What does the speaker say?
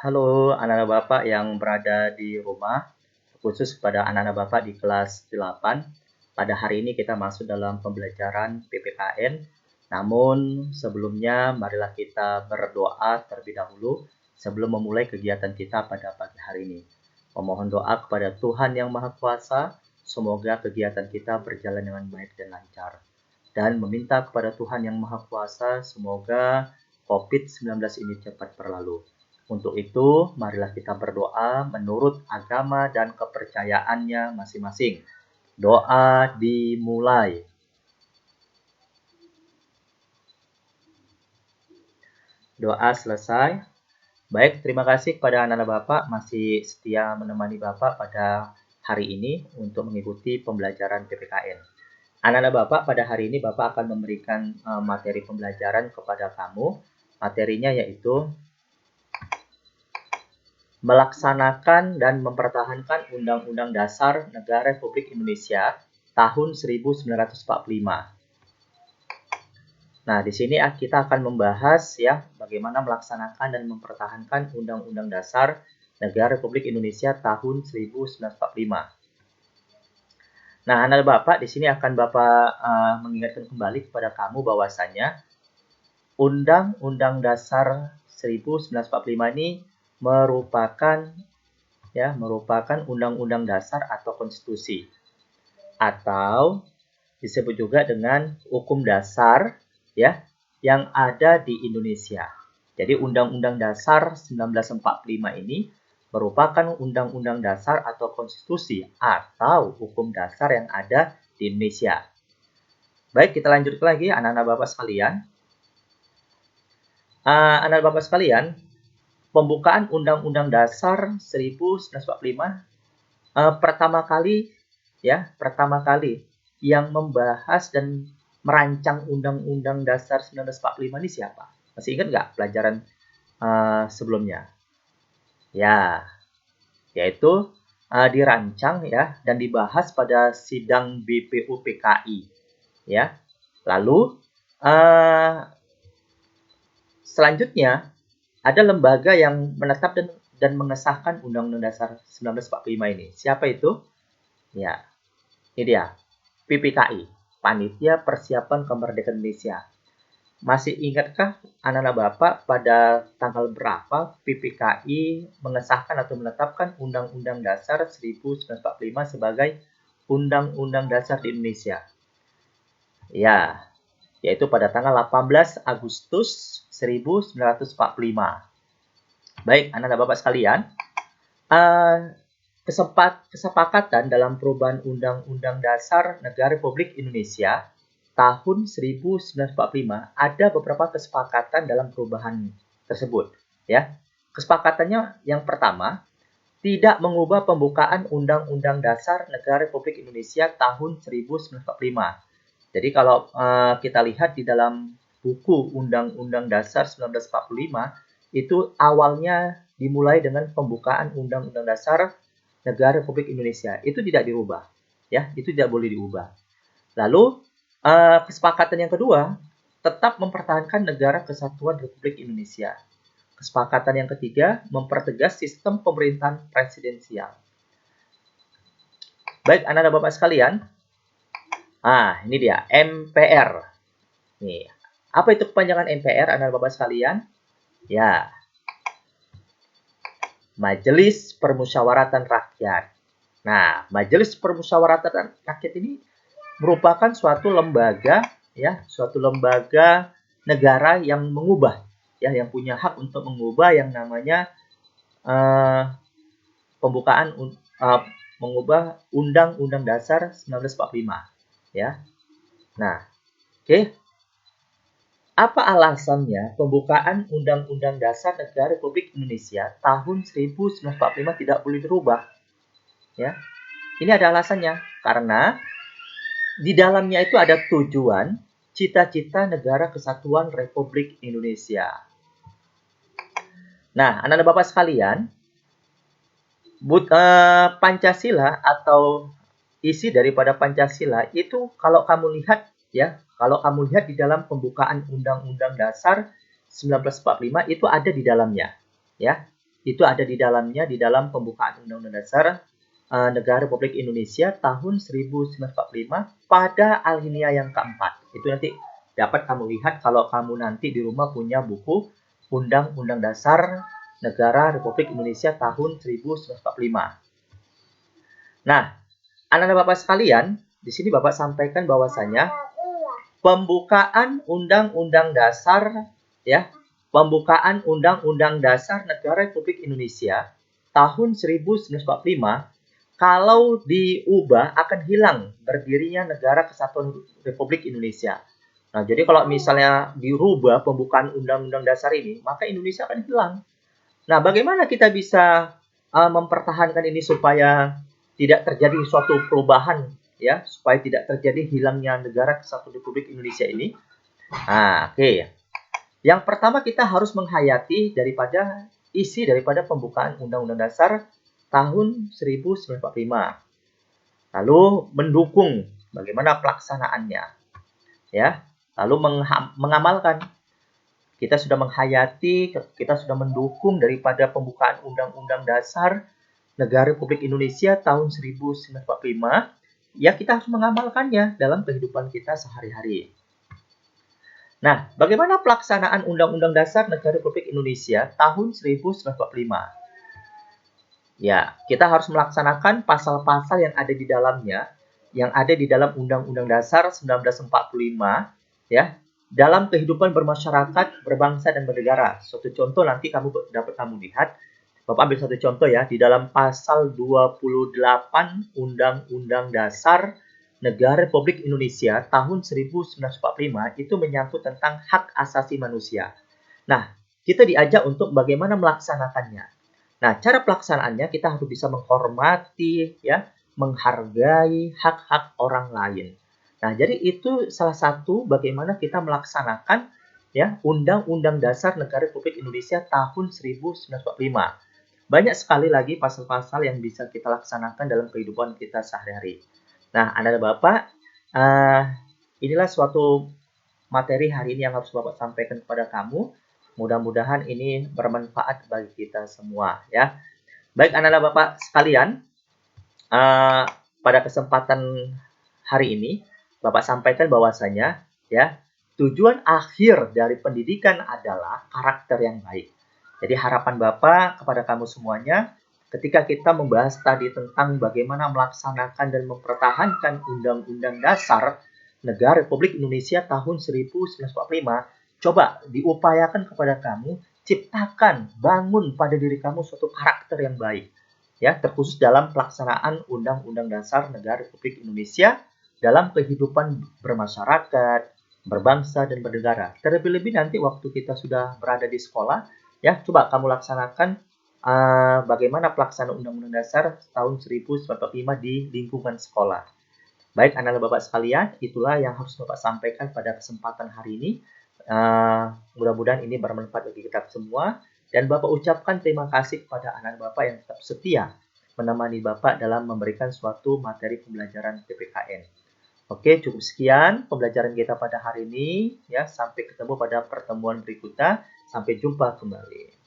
Halo anak-anak Bapak yang berada di rumah, khusus kepada anak-anak Bapak di kelas 8. Pada hari ini kita masuk dalam pembelajaran PPKN. Namun sebelumnya marilah kita berdoa terlebih dahulu sebelum memulai kegiatan kita pada pagi hari ini. Memohon doa kepada Tuhan Yang Maha Kuasa, semoga kegiatan kita berjalan dengan baik dan lancar. Dan meminta kepada Tuhan Yang Maha Kuasa, semoga COVID-19 ini cepat berlalu. Untuk itu, marilah kita berdoa menurut agama dan kepercayaannya masing-masing. Doa dimulai. Doa selesai. Baik, terima kasih kepada anak-anak Bapak masih setia menemani Bapak pada hari ini untuk mengikuti pembelajaran PPKN. Anak-anak Bapak, pada hari ini Bapak akan memberikan materi pembelajaran kepada kamu. Materinya yaitu melaksanakan dan mempertahankan Undang-Undang Dasar Negara Republik Indonesia tahun 1945. Nah, di sini kita akan membahas ya bagaimana melaksanakan dan mempertahankan Undang-Undang Dasar Negara Republik Indonesia tahun 1945. Nah, anak Bapak, di sini akan Bapak mengingatkan kembali kepada kamu bahwasanya Undang-Undang Dasar 1945 ini merupakan undang-undang dasar atau konstitusi, atau disebut juga dengan hukum dasar ya yang ada di Indonesia. Jadi Undang-Undang Dasar 1945 ini merupakan undang-undang dasar atau konstitusi atau hukum dasar yang ada di Indonesia. Baik, kita lanjut lagi anak-anak Bapak sekalian. Anak-anak Bapak sekalian, pembukaan Undang-Undang Dasar 1945 pertama kali yang membahas dan merancang Undang-Undang Dasar 1945 ini siapa? Masih ingat nggak pelajaran sebelumnya? Ya, yaitu dirancang ya dan dibahas pada sidang BPUPKI. Ya, lalu selanjutnya ada lembaga yang menetapkan dan mengesahkan Undang-Undang Dasar 1945 ini. Siapa itu? Ya, ini dia, PPKI, Panitia Persiapan Kemerdekaan Indonesia. Masih ingatkah anak-anak Bapak pada tanggal berapa PPKI mengesahkan atau menetapkan Undang-Undang Dasar 1945 sebagai Undang-Undang Dasar di Indonesia? Ya, yaitu pada tanggal 18 Agustus 1945. Baik, anak-anak Bapak sekalian, kesepakatan dalam perubahan Undang-Undang Dasar Negara Republik Indonesia tahun 1945 ada beberapa kesepakatan dalam perubahan tersebut. Ya, kesepakatannya yang pertama, tidak mengubah pembukaan Undang-Undang Dasar Negara Republik Indonesia tahun 1945. Jadi kalau kita lihat di dalam buku Undang-Undang Dasar 1945 itu awalnya dimulai dengan pembukaan Undang-Undang Dasar Negara Republik Indonesia. Itu tidak dirubah, ya, itu tidak boleh diubah. Lalu kesepakatan yang kedua, tetap mempertahankan Negara Kesatuan Republik Indonesia. Kesepakatan yang ketiga, mempertegas sistem pemerintahan presidensial. Baik, anak-anak Bapak sekalian, ini dia MPR. Nih, apa itu kepanjangan MPR, anak-anak Bapak sekalian? Ya, Majelis Permusyawaratan Rakyat. Nah, Majelis Permusyawaratan Rakyat ini merupakan suatu lembaga negara yang mengubah, ya, yang punya hak untuk mengubah yang namanya mengubah Undang-Undang Dasar 1945, ya. Nah, oke. Apa alasannya pembukaan Undang-Undang Dasar Negara Republik Indonesia tahun 1945 tidak boleh dirubah? Ya, ini ada alasannya. Karena di dalamnya itu ada tujuan, cita-cita Negara Kesatuan Republik Indonesia. Nah, anak-anak Bapak sekalian, Pancasila atau isi daripada Pancasila itu kalau kamu lihat di dalam pembukaan Undang-Undang Dasar 1945 itu ada di dalamnya, ya. itu ada di dalamnya di dalam pembukaan Undang-Undang Dasar Negara Republik Indonesia tahun 1945 pada alinea yang keempat. Itu nanti dapat kamu lihat kalau kamu nanti di rumah punya buku Undang-Undang Dasar Negara Republik Indonesia tahun 1945. Nah, anak-anak Bapak sekalian, di sini Bapak sampaikan bahwasanya pembukaan Undang-Undang Dasar ya, pembukaan Undang-Undang Dasar Negara Republik Indonesia tahun 1945 kalau diubah akan hilang berdirinya Negara Kesatuan Republik Indonesia. Nah, jadi kalau misalnya dirubah pembukaan Undang-Undang Dasar ini, maka Indonesia akan hilang. Nah, bagaimana kita bisa mempertahankan ini supaya tidak terjadi suatu perubahan, ya, supaya tidak terjadi hilangnya Negara Kesatuan Republik Indonesia ini? Nah, oke. Yang pertama kita harus menghayati daripada isi daripada pembukaan Undang-Undang Dasar tahun 1945. Lalu mendukung bagaimana pelaksanaannya, ya. Lalu mengamalkan. Kita sudah menghayati, kita sudah mendukung daripada pembukaan Undang-Undang Dasar Negara Republik Indonesia tahun 1945. Ya, kita harus mengamalkannya dalam kehidupan kita sehari-hari. Nah, bagaimana pelaksanaan Undang-Undang Dasar Negara Republik Indonesia tahun 1945? Ya, kita harus melaksanakan pasal-pasal yang ada di dalamnya, yang ada di dalam Undang-Undang Dasar 1945, ya, dalam kehidupan bermasyarakat, berbangsa, dan bernegara. Suatu contoh nanti dapat kamu lihat. Bapak ambil satu contoh ya, di dalam pasal 28 Undang-Undang Dasar Negara Republik Indonesia tahun 1945 itu menyangkut tentang hak asasi manusia. Nah, kita diajak untuk bagaimana melaksanakannya. Nah, cara pelaksanaannya kita harus bisa menghormati, ya, menghargai hak-hak orang lain. Nah, jadi itu salah satu bagaimana kita melaksanakan ya Undang-Undang Dasar Negara Republik Indonesia tahun 1945. Banyak sekali lagi pasal-pasal yang bisa kita laksanakan dalam kehidupan kita sehari-hari. Nah, anak-anak Bapak, inilah suatu materi hari ini yang harus Bapak sampaikan kepada kamu. Mudah-mudahan ini bermanfaat bagi kita semua, ya. Baik, anak-anak Bapak sekalian, pada kesempatan hari ini, Bapak sampaikan bahwasanya, ya, tujuan akhir dari pendidikan adalah karakter yang baik. Jadi harapan Bapak kepada kamu semuanya, ketika kita membahas tadi tentang bagaimana melaksanakan dan mempertahankan Undang-Undang Dasar Negara Republik Indonesia tahun 1945, coba diupayakan kepada kamu, ciptakan, bangun pada diri kamu suatu karakter yang baik. Ya, terkhusus dalam pelaksanaan Undang-Undang Dasar Negara Republik Indonesia dalam kehidupan bermasyarakat, berbangsa, dan bernegara. Terlebih-lebih nanti waktu kita sudah berada di sekolah, ya, coba kamu laksanakan bagaimana pelaksanaan Undang-Undang Dasar tahun 1945 di lingkungan sekolah. Baik, anak-anak Bapak sekalian, itulah yang harus Bapak sampaikan pada kesempatan hari ini. Mudah-mudahan ini bermanfaat bagi kita semua. Dan Bapak ucapkan terima kasih kepada anak Bapak yang tetap setia menemani Bapak dalam memberikan suatu materi pembelajaran PPKN. Oke, cukup sekian pembelajaran kita pada hari ini. Ya, sampai ketemu pada pertemuan berikutnya. Sampai jumpa kembali.